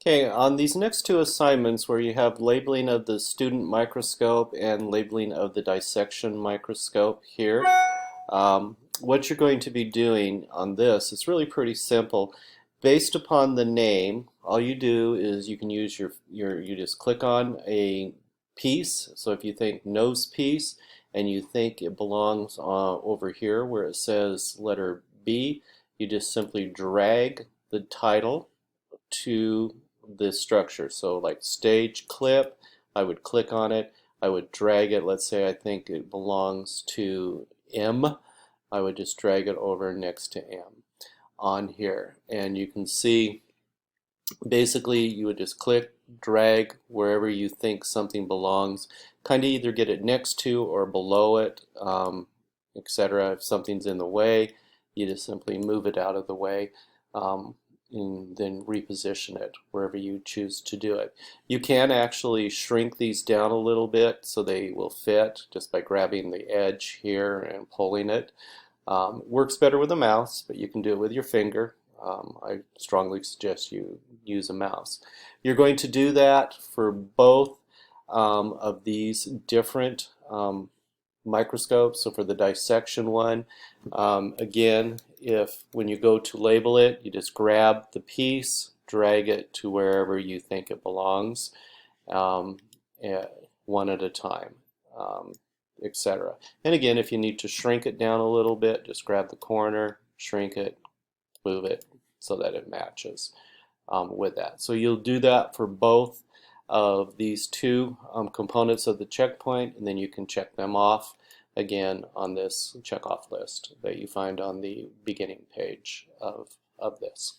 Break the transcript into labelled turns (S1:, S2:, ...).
S1: Okay, on these next two assignments where you have labeling of the student microscope and labeling of the dissection microscope here, what you're going to be doing on this is really pretty simple. Based upon the name, all you do is you can use you just click on a piece. So if you think nose piece and you think it belongs over here where it says letter B, you just simply drag the title to the structure. So like stage clip, I would click on it, I would drag it. Let's say I think it belongs to M. I would just drag it over next to M on here. And you can see basically you would just click, drag wherever you think something belongs. Kind of either get it next to or below it, etc. If something's in the way, you just simply move it out of the way. And then reposition it wherever you choose to do it. You can actually shrink these down a little bit so they will fit just by grabbing the edge here and pulling it. Works better with a mouse, but you can do it with your finger. I strongly suggest you use a mouse. You're going to do that for both of these different microscopes. So for the dissection one, again, if when you go to label it, you just grab the piece, drag it to wherever you think it belongs, one at a time, etc. And again, if you need to shrink it down a little bit, just grab the corner, shrink it, move it so that it matches with that. So you'll do that for both of these two components of the checkpoint, and then you can check them off again on this checkoff list that you find on the beginning page of this.